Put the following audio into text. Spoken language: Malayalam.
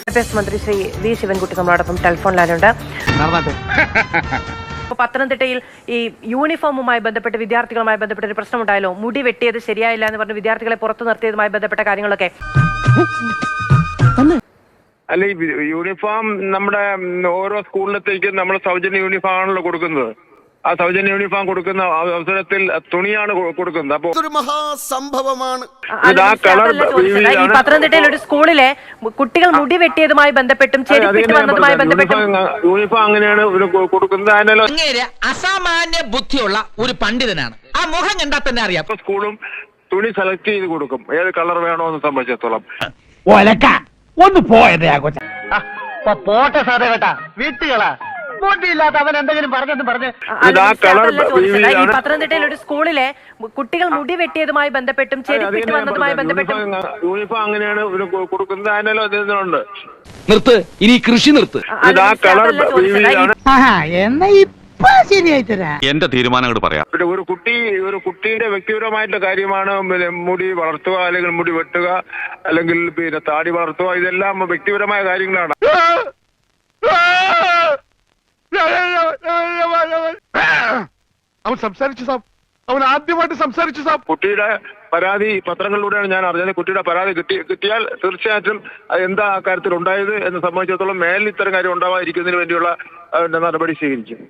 മന്ത്രി ശ്രീ വി ശിവൻകുട്ടി നമ്മളോടൊപ്പം ടെലിഫോൺ ലൈനുണ്ട്. പത്തനംതിട്ടയിൽ ഈ യൂണിഫോമുമായി ബന്ധപ്പെട്ട് വിദ്യാർത്ഥികളുമായി ബന്ധപ്പെട്ട ഒരു പ്രശ്നമുണ്ടായല്ലോ. മുടി വെട്ടിയത് ശരിയായില്ല എന്ന് പറഞ്ഞ് വിദ്യാർത്ഥികളെ പുറത്തു നിർത്തിയതുമായി ബന്ധപ്പെട്ട കാര്യങ്ങളൊക്കെ. അല്ല, ഈ യൂണിഫോം നമ്മുടെ ഓരോ സ്കൂളിലത്തേക്കും നമ്മൾ സൗജന്യ യൂണിഫോം ആണല്ലോ കൊടുക്കുന്നത്. ആ സൗജന്യ യൂണിഫോം കൊടുക്കുന്ന അവസരത്തിൽ തുണിയാണ് കൊടുക്കുന്നത്. അപ്പൊ ഇതൊരു മഹാസംഭവമാണ്. ഈ പത്തനംതിട്ടയിൽ ഒരു സ്കൂളിലെ കുട്ടികൾ മുടി വെട്ടിയതുമായി ബന്ധപ്പെട്ടും വന്നതുമായി ബന്ധപ്പെട്ടും യൂണിഫോം അങ്ങനെയാണ് കൊടുക്കുന്നത്. അതിനല്ലോ അസാമാന്യ ബുദ്ധിയുള്ള ഒരു പണ്ഡിതനാണ്. ആ മുഖം കണ്ടാൽ തന്നെ അറിയാം. അപ്പൊ സ്കൂളും തുണി സെലക്ട് ചെയ്ത് കൊടുക്കും, ഏത് കളർ വേണോന്ന് സംബന്ധിച്ചിടത്തോളം. ഒന്ന് പോയതേ പോട്ടെ സാറേ കേട്ടാ, വീട്ടുകളാ ബോട്ടിയില്ലാത്ത അവൻ എന്തെങ്കിലും പറഞ്ഞെന്ന് പറഞ്ഞ്. ഈ പത്തനംതിട്ടയിൽ ഒരു സ്കൂളിലെ കുട്ടികൾ മുടി വെട്ടിയതുമായി ബന്ധപ്പെട്ടും വന്നതുമായി ബന്ധപ്പെട്ടും യൂണിഫോം അങ്ങനെയാണ് കൊടുക്കുന്നത്. അതിനല്ലോ ഉണ്ട്. നിർത്ത്, ഇനി കൃഷി നിർത്ത്. എന്റെ തീരുമാനങ്ങൾ പറയാം. ഒരു കുട്ടിയുടെ വ്യക്തിപരമായിട്ടുള്ള കാര്യമാണ് മുടി വളർത്തുക, അല്ലെങ്കിൽ മുടി വെട്ടുക, അല്ലെങ്കിൽ പിന്നെ താടി വളർത്തുക. ഇതെല്ലാം വ്യക്തിപരമായ കാര്യങ്ങളാണ്. അവൻ സംസാരിച്ചു സാബ്, അവൻ ആദ്യമായിട്ട് സംസാരിച്ചു സാബ്. കുട്ടിയുടെ പരാതി പത്രങ്ങളിലൂടെയാണ് ഞാൻ അറിഞ്ഞത്. കുട്ടിയുടെ പരാതി കിട്ടിയാൽ തീർച്ചയായിട്ടും എന്താ ആ കാര്യത്തിൽ ഉണ്ടായത് എന്ന് സംബന്ധിച്ചിടത്തോളം മേലിൽ ഇത്തരം കാര്യം ഉണ്ടാവാതിരിക്കുന്നതിന് വേണ്ടിയുള്ള നടപടി സ്വീകരിക്കും.